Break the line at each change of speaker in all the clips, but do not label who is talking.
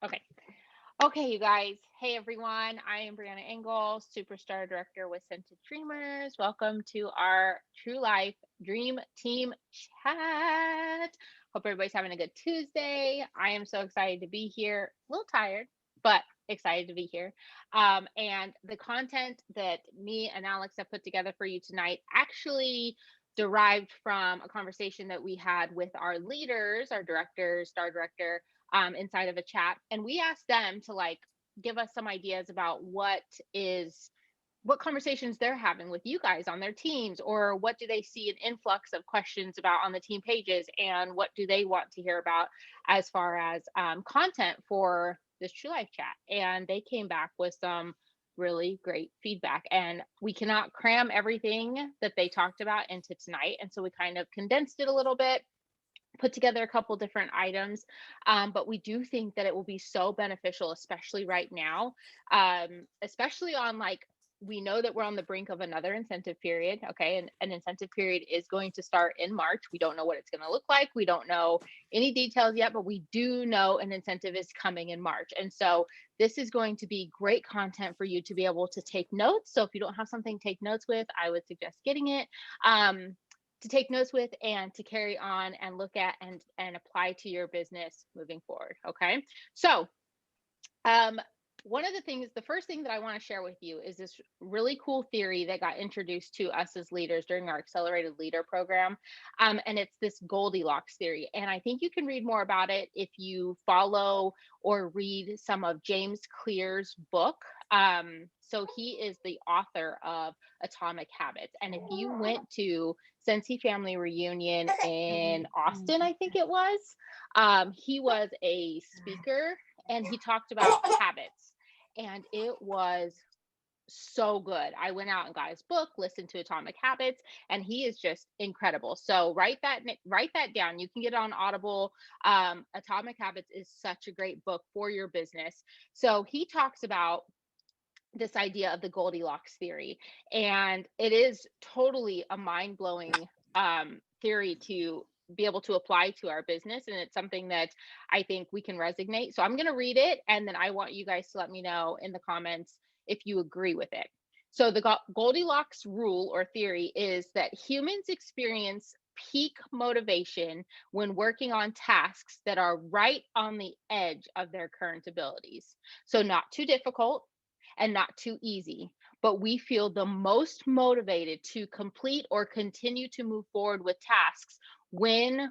Okay. Okay, you guys. Hey, everyone. I am Brianna Engel, Superstar Director with Scented Dreamers. Welcome to our True Life Dream Team Chat. Hope everybody's having a good Tuesday. I am so excited to be here. A little tired, but excited to be here. And the content that me and Alex have put together for you tonight actually derived from a conversation that we had with our leaders, our directors, star director, inside of a chat, and we asked them to like give us some ideas about what conversations they're having with you guys on their teams, or what do they see an influx of questions about on the team pages, and what do they want to hear about as far as content for this True Life chat. And they came back with some really great feedback, and we cannot cram everything that they talked about into tonight, and so we kind of condensed it a little bit, put together a couple different items, but we do think that it will be so beneficial, especially right now, especially on like, we know that we're on the brink of another incentive period. Okay, and an incentive period is going to start in March. We don't know what it's going to look like, we don't know any details yet, but we do know an incentive is coming in March. And so this is going to be great content for you to be able to take notes. So if you don't have something to take notes with, I would suggest getting it, to take notes with, and to carry on and look at and apply to your business moving forward. Okay, so um, one of the things, the first thing that I want to share with you is this really cool theory that got introduced to us as leaders during our accelerated leader program. And it's this Goldilocks theory. And I think you can read more about it if you follow or read some of James Clear's book. So he is the author of Atomic Habits. And if you went to Sensi Family Reunion in Austin, I think it was, he was a speaker and he talked about habits, and it was so good. I went out and got his book, listened to Atomic Habits, and he is just incredible. So write that down. You can get it on Audible. Atomic Habits is such a great book for your business. So he talks about this idea of the Goldilocks theory, and it is totally a mind-blowing theory to be able to apply to our business, and it's something that I think we can resonate. So I'm going to read it, and then I want you guys to let me know in the comments if you agree with it. So the Goldilocks rule or theory is that humans experience peak motivation when working on tasks that are right on the edge of their current abilities. So not too difficult and not too easy, but we feel the most motivated to complete or continue to move forward with tasks when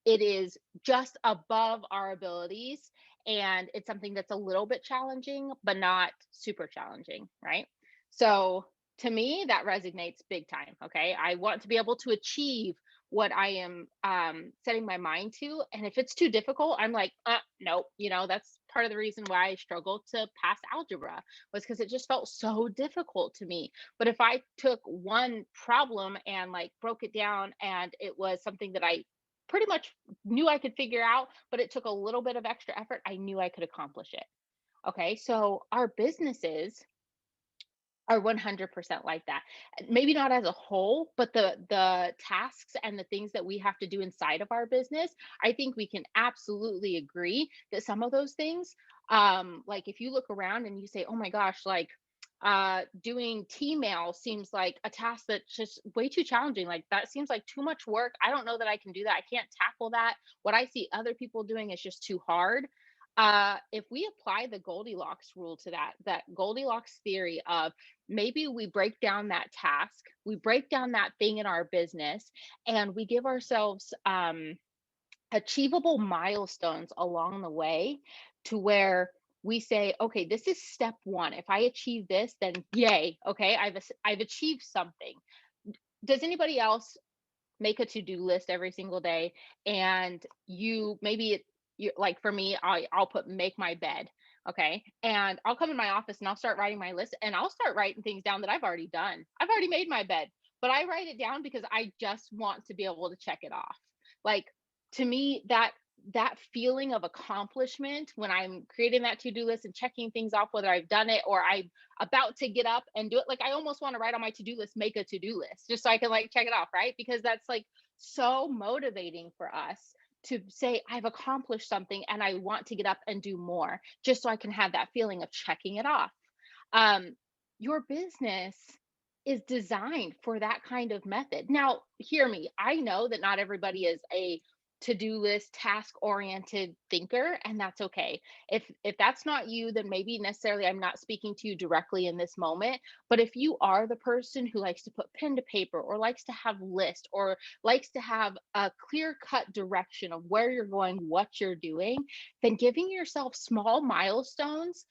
it is just above our abilities, and it's something that's a little bit challenging but not super challenging, right? So to me that resonates big time. Okay, I want to be able to achieve what I am setting my mind to, and if it's too difficult, I'm like, nope. That's part of the reason why I struggled to pass algebra, was because it just felt so difficult to me. But if I took one problem and like broke it down, and it was something that I pretty much knew I could figure out, but it took a little bit of extra effort, I knew I could accomplish it. Okay, so our businesses are 100% like that. Maybe not as a whole, but the tasks and the things that we have to do inside of our business, I think we can absolutely agree that some of those things, like if you look around and you say, oh my gosh, like doing T-mail seems like a task that's just way too challenging. Like that seems like too much work. I don't know that I can do that. I can't tackle that. What I see other people doing is just too hard. If we apply the Goldilocks rule to that Goldilocks theory of, maybe we break down that task, we break down that thing in our business, and we give ourselves achievable milestones along the way, to where we say, okay, this is step one. If I achieve this, then yay. Okay, I've achieved something. Does anybody else make a to-do list every single day, and you maybe you, like for me, I'll put make my bed. Okay, and I'll come in my office and I'll start writing my list, and I'll start writing things down that I've already done. I've already made my bed, but I write it down because I just want to be able to check it off. Like, to me, that feeling of accomplishment when I'm creating that to-do list and checking things off, whether I've done it or I'm about to get up and do it, like I almost want to write on my to-do list, make a to-do list, just so I can like check it off, right? Because that's like so motivating for us to say I've accomplished something and I want to get up and do more, just so I can have that feeling of checking it off. Um, your business is designed for that kind of method. Now, hear me. I know that not everybody is a to-do list, task-oriented thinker, and that's okay. If that's not you, then maybe necessarily I'm not speaking to you directly in this moment. But if you are the person who likes to put pen to paper, or likes to have list, or likes to have a clear-cut direction of where you're going, what you're doing, then giving yourself small milestones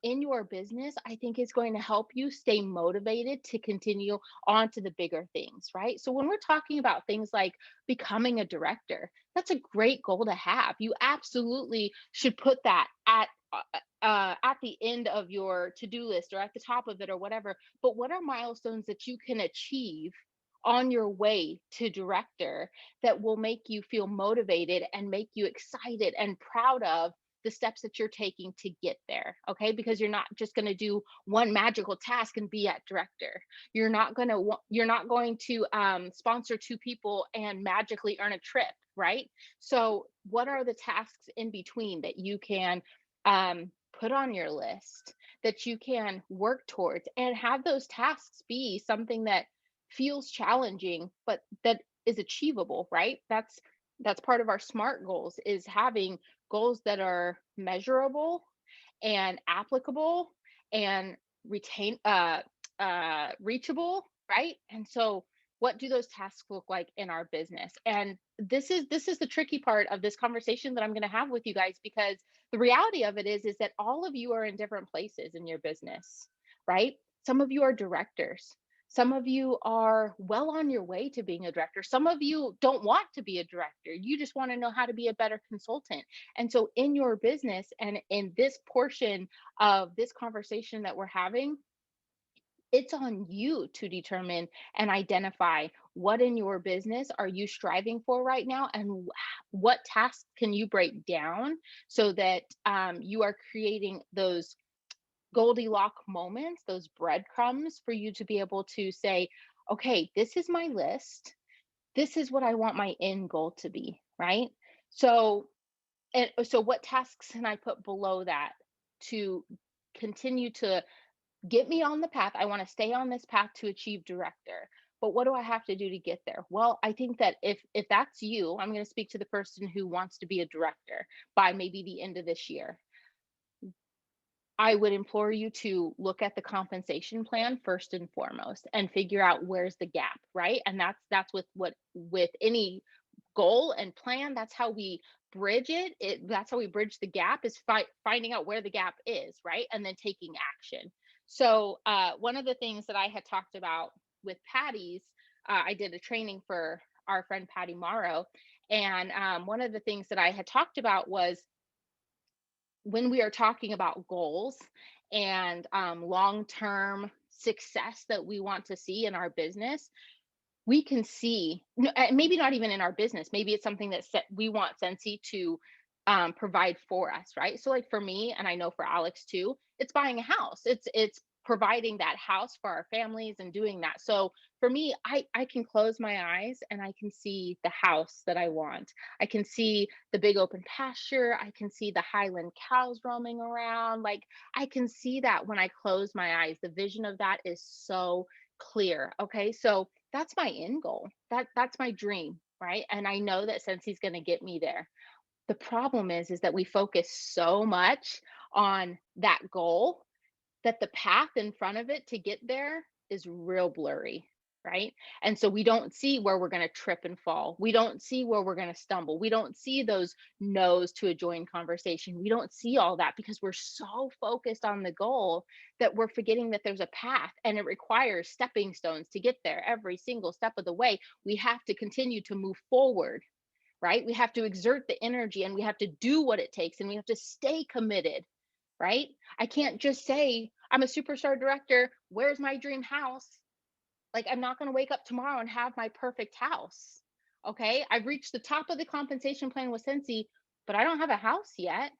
in your business, I think is going to help you stay motivated to continue on to the bigger things, right? So when we're talking about things like becoming a director, that's a great goal to have. You absolutely should put that at the end of your to-do list, or at the top of it, or whatever. But what are milestones that you can achieve on your way to director that will make you feel motivated and make you excited and proud of the steps that you're taking to get there? Okay, because you're not just going to do one magical task and be at director. You're not going to sponsor two people and magically earn a trip, right? So what are the tasks in between that you can put on your list, that you can work towards, and have those tasks be something that feels challenging but that is achievable, right? That's part of our SMART goals, is having goals that are measurable and applicable and retain reachable, right? And so what do those tasks look like in our business? And this is the tricky part of this conversation that I'm going to have with you guys, because the reality of it is that all of you are in different places in your business, right? Some of you are directors. Some of you are well on your way to being a director. Some of you don't want to be a director. You just want to know how to be a better consultant. And so, in your business and in this portion of this conversation that we're having, it's on you to determine and identify what in your business are you striving for right now, and what tasks can you break down so that you are creating those Goldilocks moments, those breadcrumbs for you to be able to say, okay, this is my list. This is what I want my end goal to be, right? So, and so what tasks can I put below that to continue to get me on the path? I want to stay on this path to achieve director. But what do I have to do to get there? Well, I think that if that's you, I'm going to speak to the person who wants to be a director by maybe the end of this year. I would implore you to look at the compensation plan first and foremost, and figure out where's the gap, right? And that's with any goal and plan. That's how we bridge that's how we bridge the gap, is finding out where the gap is, right? And then taking action. So one of the things that I had talked about with Patty's, I did a training for our friend Patty Morrow, and one of the things that I had talked about was, when we are talking about goals and long-term success that we want to see in our business, we can see, maybe not even in our business, maybe it's something that we want Sensi to provide for us, right? So like for me, and I know for Alex too, it's buying a house. It's providing that house for our families and doing that. So for me, I can close my eyes and I can see the house that I want. I can see the big open pasture. I can see the Highland cows roaming around. Like, I can see that when I close my eyes. The vision of that is so clear. Okay. So that's my end goal. That's my dream, right? And I know that Sensi's going to get me there. The problem is that we focus so much on that goal that the path in front of it to get there is real blurry, right? And so we don't see where we're going to trip and fall. We don't see where we're going to stumble. We don't see those no's to a join conversation. We don't see all that because we're so focused on the goal that we're forgetting that there's a path, and it requires stepping stones to get there every single step of the way. We have to continue to move forward, right? We have to exert the energy, and we have to do what it takes, and we have to stay committed, right? I can't just say, I'm a superstar director, where's my dream house? Like, I'm not going to wake up tomorrow and have my perfect house. Okay. I've reached the top of the compensation plan with Sensi, but I don't have a house yet.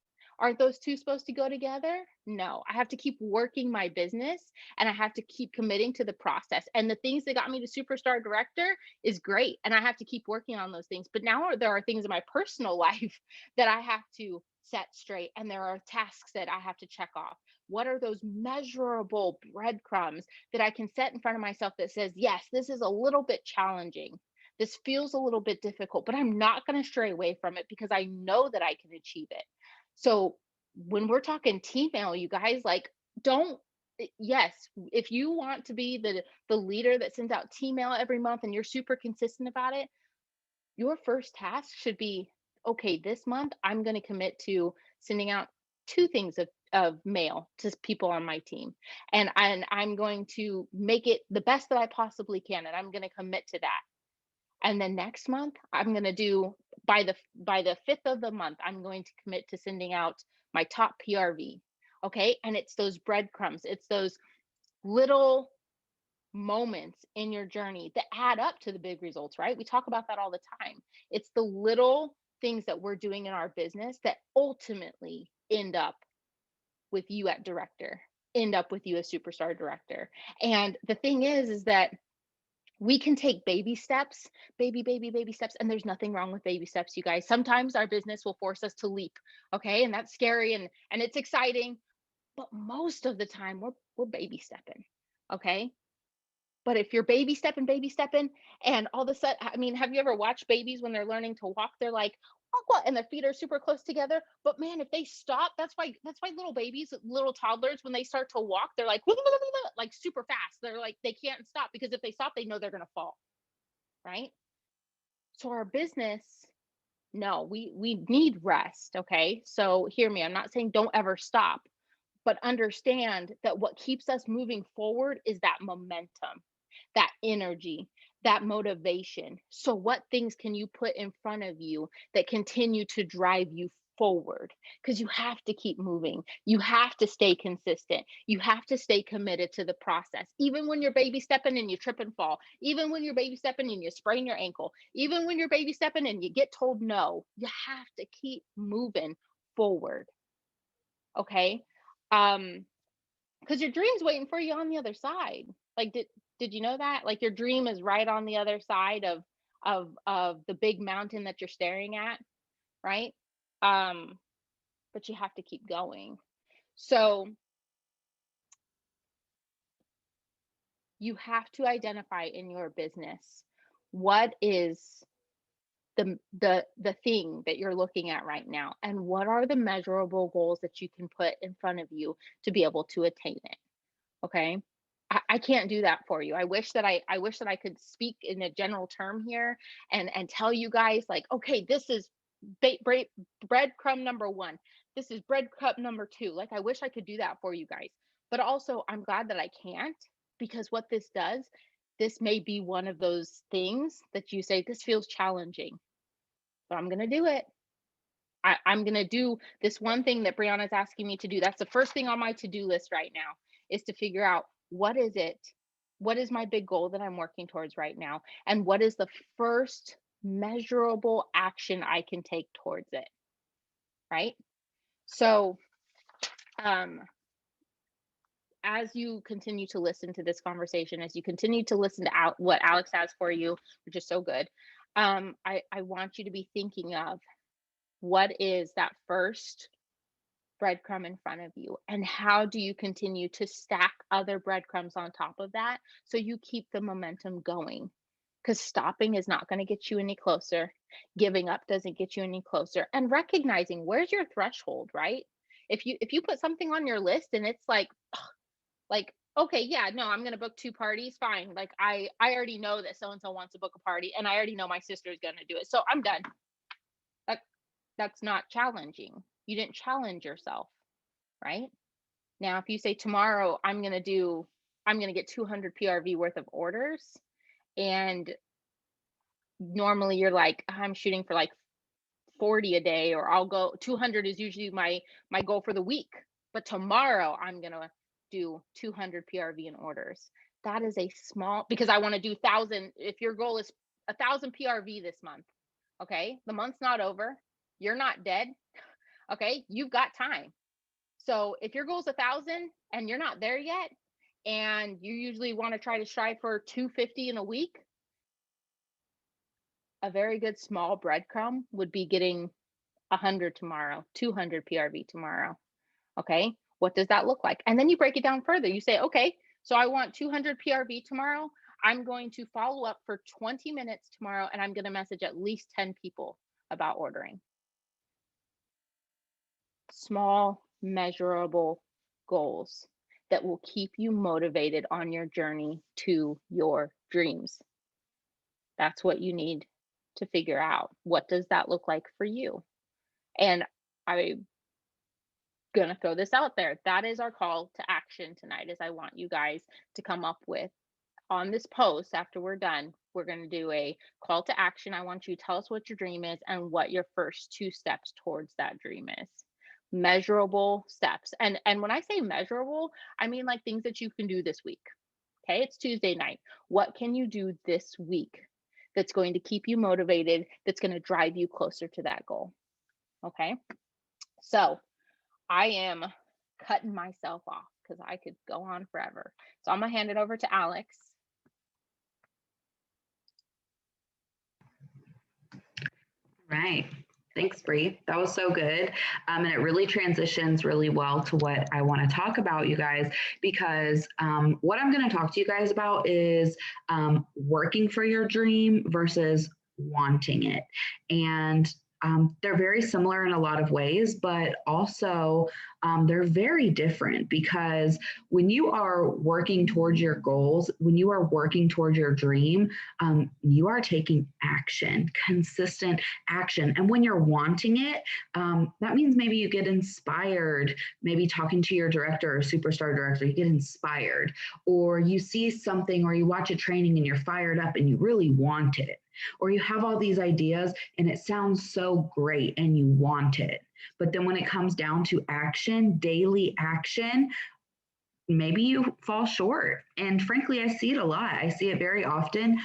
Aren't those two supposed to go together? No, I have to keep working my business and I have to keep committing to the process. And the things that got me to superstar director is great. And I have to keep working on those things. But now there are things in my personal life that I have to set straight. And there are tasks that I have to check off. What are those measurable breadcrumbs that I can set in front of myself that says, yes, this is a little bit challenging. This feels a little bit difficult, but I'm not going to stray away from it because I know that I can achieve it. So when we're talking team mail, you guys, like, don't, yes, if you want to be the leader that sends out team mail every month and you're super consistent about it, your first task should be, okay, this month I'm going to commit to sending out two things of mail to people on my team. And I'm going to make it the best that I possibly can. And I'm going to commit to that. And then next month, I'm going to do by the 5th of the month, I'm going to commit to sending out my top PRV. Okay? And it's those breadcrumbs. It's those little moments in your journey that add up to the big results, right? We talk about that all the time. It's the little things that we're doing in our business that ultimately end up with you at director, end up with you as superstar director. And the thing is that we can take baby steps, baby steps, and there's nothing wrong with baby steps, you guys. Sometimes our business will force us to leap, okay? And that's scary and it's exciting, but most of the time we're baby stepping, okay? But if you're baby stepping, and all of a sudden, I mean, have you ever watched babies when they're learning to walk? They're like, walk, walk, and their feet are super close together. But man, if they stop, that's why little babies, little toddlers, when they start to walk, they're like, like super fast. They're like, they can't stop because if they stop, they know they're gonna fall, right? So our business, no, we need rest. Okay. So hear me. I'm not saying don't ever stop, but understand that what keeps us moving forward is that momentum, that energy, that motivation. So, what things can you put in front of you that continue to drive you forward? Because you have to keep moving. You have to stay consistent. You have to stay committed to the process. Even when you're baby stepping and you trip and fall, even when you're baby stepping and you sprain your ankle, even when you're baby stepping and you get told no, you have to keep moving forward. Okay. Because your dream's waiting for you on the other side. Like, did you know that? Like, your dream is right on the other side of the big mountain that you're staring at, right? Um, but you have to keep going. So you have to identify in your business what is the thing that you're looking at right now, and what are the measurable goals that you can put in front of you to be able to attain it. Okay. I can't do that for you. I wish that I could speak in a general term here and tell you guys, like, okay, this is breadcrumb number one. This is breadcrumb number two. Like, I wish I could do that for you guys. But also I'm glad that I can't, because what this does, this may be one of those things that you say, this feels challenging, but I'm gonna do it. I'm going to do this one thing that Brianna's asking me to do. That's the first thing on my to-do list right now, is to figure out, what is it? What is my big goal that I'm working towards right now? And what is the first measurable action I can take towards it? Right? So, um, as you continue to listen to this conversation, as you continue to listen to what Alex has for you, which is so good, I want you to be thinking of, what is that first breadcrumb in front of you, and how do you continue to stack other breadcrumbs on top of that so you keep the momentum going? Because stopping is not going to get you any closer. Giving up doesn't get you any closer. And recognizing, where's your threshold, right? If you put something on your list and it's like, okay, yeah, no, I'm going to book two parties, fine. Like, I already know that so and so wants to book a party, and I already know my sister's going to do it, so I'm done. that that's not challenging. You didn't challenge yourself, right? Now, if you say, tomorrow I'm going to get 200 PRV worth of orders, and normally you're like, I'm shooting for like 40 a day, or I'll go 200 is usually my goal for the week, but tomorrow I'm going to do 200 PRV in orders. That is a small, because I want to do 1,000. If your goal is 1,000 PRV this month, okay, the month's not over. You're not dead. Okay, you've got time. So if your goal is 1,000 and you're not there yet, and you usually want to try to strive for 250 in a week, a very good small breadcrumb would be getting 100 tomorrow, 200 PRV tomorrow. Okay, what does that look like? And then you break it down further. You say, okay, so I want 200 PRV tomorrow. I'm going to follow up for 20 minutes tomorrow, and I'm going to message at least 10 people about ordering. Small, measurable goals that will keep you motivated on your journey to your dreams. That's what you need to figure out. What does that look like for you? And I'm going to throw this out there. That is our call to action tonight, is I want you guys to come up with, on this post after we're done, we're going to do a call to action. I want you to tell us what your dream is and what your first 2 steps towards that dream is. Measurable steps. And when I say measurable, I mean like things that you can do this week. Okay, it's Tuesday night. What can you do this week that's going to keep you motivated, that's going to drive you closer to that goal? Okay, so I am cutting myself off because I could go on forever. So I'm going to hand it over to Alex.
Right. Thanks, Bree. That was so good. And it really transitions really well to what I want to talk about, you guys, because what I'm going to talk to you guys about is working for your dream versus wanting it. And they're very similar in a lot of ways, but also they're very different, because when you are working towards your goals, when you are working towards your dream, you are taking action, consistent action. And when you're wanting it, that means maybe you get inspired, maybe talking to your director or superstar director, you get inspired, or you see something or you watch a training and you're fired up and you really want it. Or you have all these ideas and it sounds so great and you want it. But then when it comes down to action, daily action, maybe you fall short. And frankly, I see it a lot. I see it very often.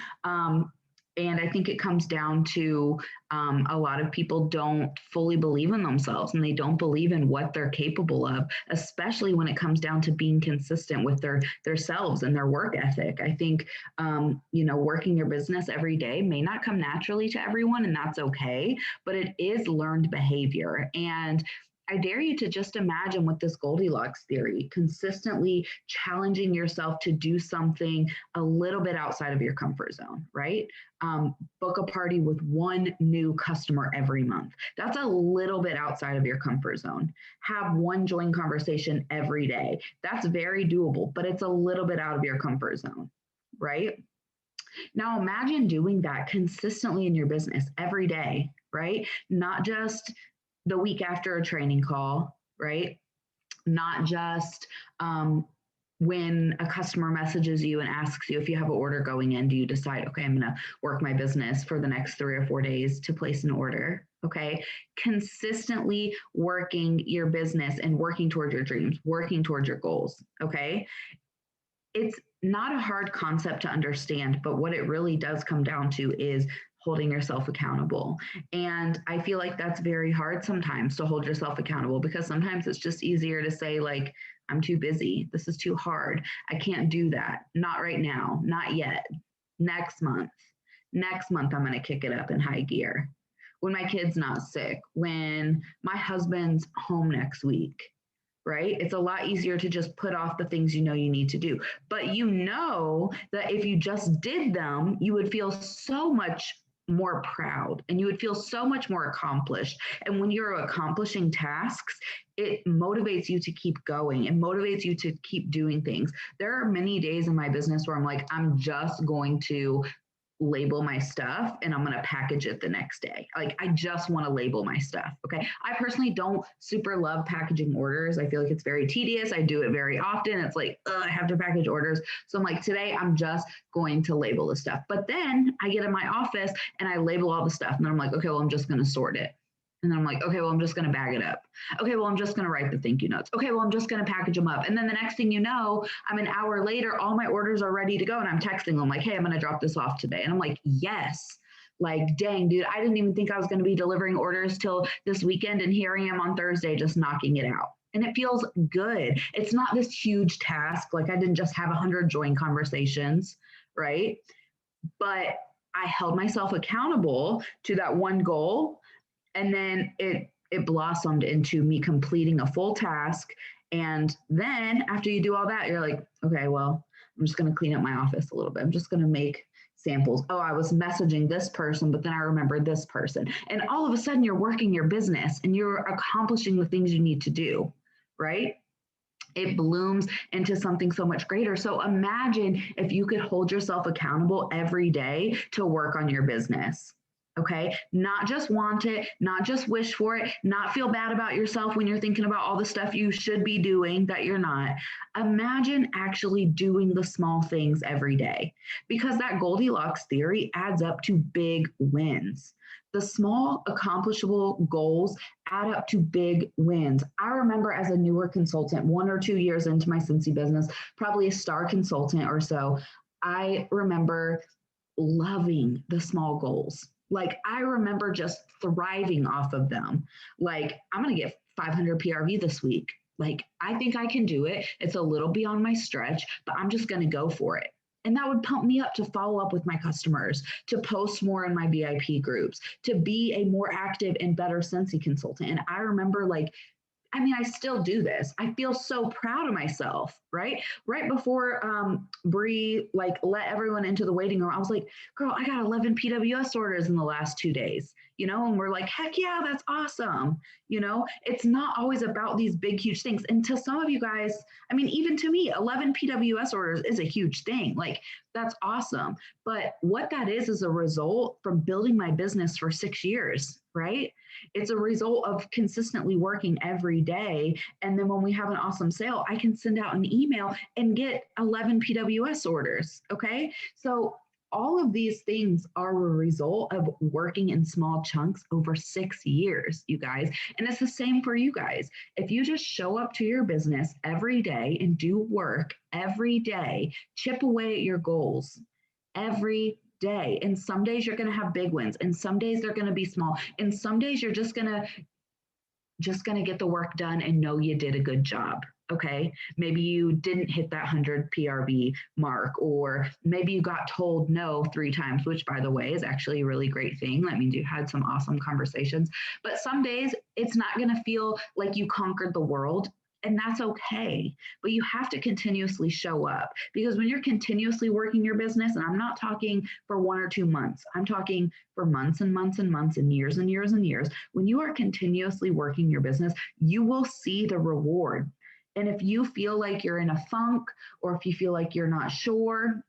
And I think it comes down to a lot of people don't fully believe in themselves, and they don't believe in what they're capable of, especially when it comes down to being consistent with their selves and their work ethic. I think, working your business every day may not come naturally to everyone, and that's okay, but it is learned behavior. And I dare you to just imagine with this Goldilocks theory, consistently challenging yourself to do something a little bit outside of your comfort zone, right? Book a party with one new customer every month. That's a little bit outside of your comfort zone. Have one join conversation every day. That's very doable, but it's a little bit out of your comfort zone, right? Now imagine doing that consistently in your business every day, right? Not just the week after a training call, right? Not just when a customer messages you and asks you if you have an order going in, do you decide, okay, I'm going to work my business for the next 3 or 4 days to place an order? Okay. Consistently working your business and working towards your dreams, working towards your goals. Okay. It's not a hard concept to understand, but what it really does come down to is holding yourself accountable. And I feel like that's very hard sometimes, to hold yourself accountable, because sometimes it's just easier to say, like, I'm too busy. This is too hard. I can't do that. Not right now. Not yet. Next month. Next month, I'm going to kick it up in high gear. When my kid's not sick, when my husband's home next week, right? It's a lot easier to just put off the things you know you need to do. But you know that if you just did them, you would feel so much more proud and you would feel so much more accomplished. And when you're accomplishing tasks, it motivates you to keep going. It motivates you to keep doing things. There are many days in my business where I'm like, I'm just going to label my stuff and I'm going to package it the next day. Like, I just want to label my stuff. Okay. I personally don't super love packaging orders. I feel like it's very tedious. I do it very often. It's like, I have to package orders. So I'm like, today I'm just going to label the stuff. But then I get in my office and I label all the stuff. And then I'm like, okay, well, I'm just going to sort it. And then I'm like, okay, well, I'm just going to bag it up. Okay, well, I'm just going to write the thank you notes. Okay, well, I'm just going to package them up. And then the next thing you know, I'm an hour later, all my orders are ready to go. And I'm texting them like, hey, I'm going to drop this off today. And I'm like, yes, Like, dang, dude, I didn't even think I was going to be delivering orders till this weekend. And here I am on Thursday just knocking it out. And it feels good. It's not this huge task. Like, I didn't just have 100 joint conversations, right? But I held myself accountable to that one goal. And then it blossomed into me completing a full task. And then after you do all that, you're like, okay, well, I'm just going to clean up my office a little bit. I'm just going to make samples. Oh, I was messaging this person, but then I remembered this person. And all of a sudden you're working your business and you're accomplishing the things you need to do, right? It blooms into something so much greater. So imagine if you could hold yourself accountable every day to work on your business. Okay, not just want it, not just wish for it, not feel bad about yourself when you're thinking about all the stuff you should be doing that you're not. Imagine actually doing the small things every day, because that Goldilocks theory adds up to big wins. The small accomplishable goals add up to big wins. I remember as a newer consultant, 1 or 2 years into my Cincy business, probably a star consultant or so, I remember loving the small goals. Like, I remember just thriving off of them. Like, I'm going to get 500 PRV this week. Like, I think I can do it. It's a little beyond my stretch, but I'm just going to go for it. And that would pump me up to follow up with my customers, to post more in my VIP groups, to be a more active and better Cincy consultant. And I remember, like, I mean, I still do this. I feel so proud of myself, right? Right before Bree like let everyone into the waiting room, I was like, girl, I got 11 PWS orders in the last 2 days, and we're like, heck yeah, that's awesome. It's not always about these big, huge things. And to some of you guys, I mean, even to me, 11 PWS orders is a huge thing. Like, that's awesome. But what that is a result from building my business for 6 years, right? It's a result of consistently working every day. And then when we have an awesome sale, I can send out an email and get 11 PWS orders. Okay. So all of these things are a result of working in small chunks over 6 years, you guys. And it's the same for you guys. If you just show up to your business every day and do work every day, chip away at your goals every day. And some days you're going to have big wins, and some days they're going to be small, and some days you're just going to get the work done and know you did a good job. Okay, maybe you didn't hit that 100 PRV mark, or maybe you got told no 3 times, which, by the way, is actually a really great thing. That means you had some awesome conversations. But some days it's not going to feel like you conquered the world. And that's okay. But you have to continuously show up, because when you're continuously working your business, and I'm not talking for 1 or 2 months, I'm talking for months and months and months and years and years and years. When you are continuously working your business, you will see the reward. And if you feel like you're in a funk, or if you feel like you're not sure,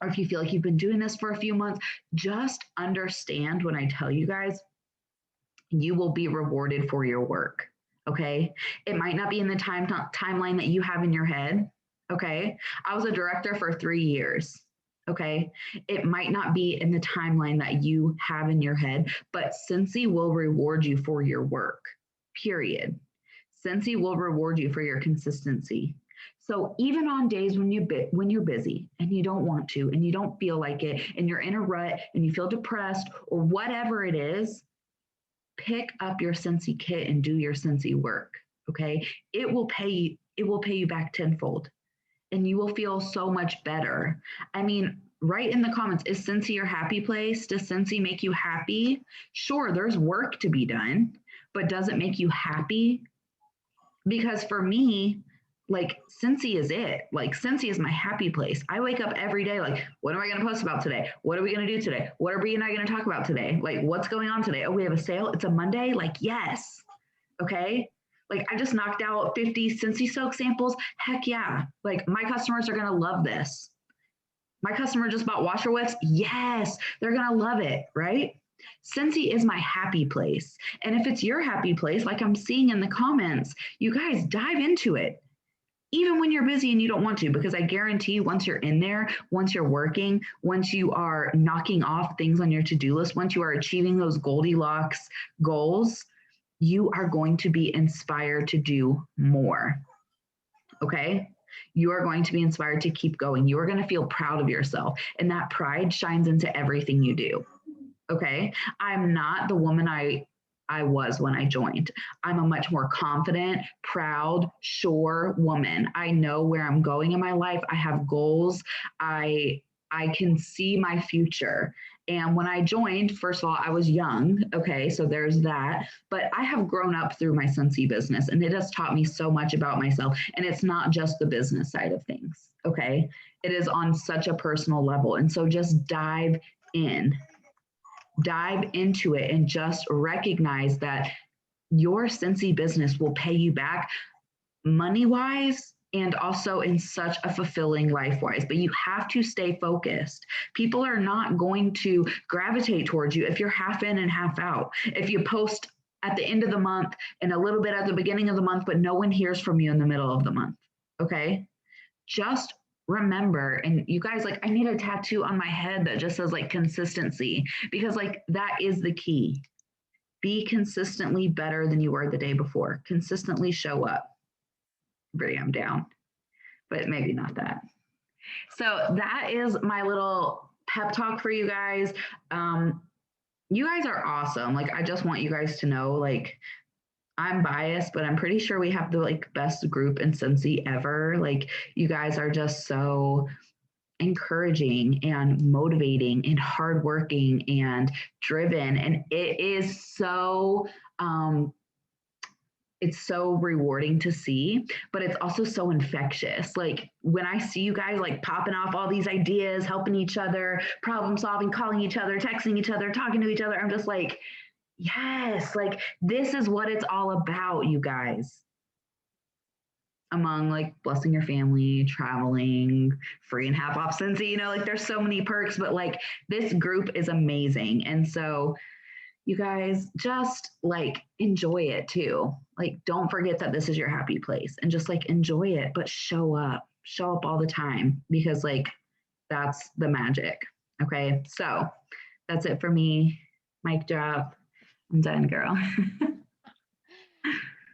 or if you feel like you've been doing this for a few months, just understand when I tell you guys, you will be rewarded for your work. Okay. It might not be in the timeline that you have in your head. Okay. I was a director for 3 years. Okay. It might not be in the timeline that you have in your head, but Cincy will reward you for your work, period. Cincy will reward you for your consistency. So even on days when you're busy and you don't want to, and you don't feel like it, and you're in a rut and you feel depressed or whatever it is, pick up your Cincy kit and do your Cincy work. Okay. It will pay you back tenfold, and you will feel so much better. I mean, write in the comments, is Cincy your happy place? Does Cincy make you happy? Sure, there's work to be done, but does it make you happy? Because for me, like, Cincy is it. Like, Cincy is my happy place. I wake up every day like, what am I going to post about today? What are we going to do today? What are Bree and I going to talk about today? Like, what's going on today? Oh, we have a sale. It's a Monday. Like, yes. Okay. Like, I just knocked out 50 Cincy soak samples. Heck yeah. Like, my customers are going to love this. My customer just bought washer wets. Yes, they're going to love it. Right. Cincy is my happy place. And if it's your happy place, like I'm seeing in the comments, you guys dive into it. Even when you're busy and you don't want to, because I guarantee once you're in there, once you're working, once you are knocking off things on your to-do list, once you are achieving those Goldilocks goals, you are going to be inspired to do more. Okay? You are going to be inspired to keep going. You are going to feel proud of yourself. And that pride shines into everything you do. Okay. I'm not the woman I was when I joined. I'm a much more confident, proud, sure woman. I know where I'm going in my life. I have goals. I I can see my future. And when I joined, first of all, I was young. Okay, so there's that. But I have grown up through my Scentsy business, and it has taught me so much about myself. And it's not just the business side of things. Okay, it is on such a personal level. And so just in dive into it and just recognize that your Scentsy business will pay you back money wise and also in such a fulfilling life wise. But you have to stay focused. People are not going to gravitate towards you if you're half in and half out. If you post at the end of the month and a little bit at the beginning of the month, but no one hears from you in the middle of the month. Okay. Just remember, and you guys, like, I need a tattoo on my head that just says like consistency, because like that is the key. Be consistently better than you were the day before. Consistently show up. Bring them down, but maybe not that. So that is my little pep talk for you guys. You guys are awesome. Like, I just want you guys to know, like, I'm biased, but I'm pretty sure we have the like best group in Cincy ever. Like, you guys are just so encouraging and motivating and hardworking and driven, and it's so rewarding to see, but it's also so infectious. Like, when I see you guys like popping off all these ideas, helping each other, problem solving, calling each other, texting each other, talking to each other, I'm just like, yes, like this is what it's all about, you guys. Among like blessing your family, traveling, free and half off Cincy, like there's so many perks, but like this group is amazing. And so you guys just like enjoy it too. Like, don't forget that this is your happy place and just like enjoy it, but show up all the time, because like that's the magic. Okay. So that's it for me. Mic drop. I'm done, girl.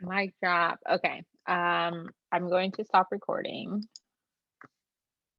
Mic drop. Okay. I'm going to stop recording.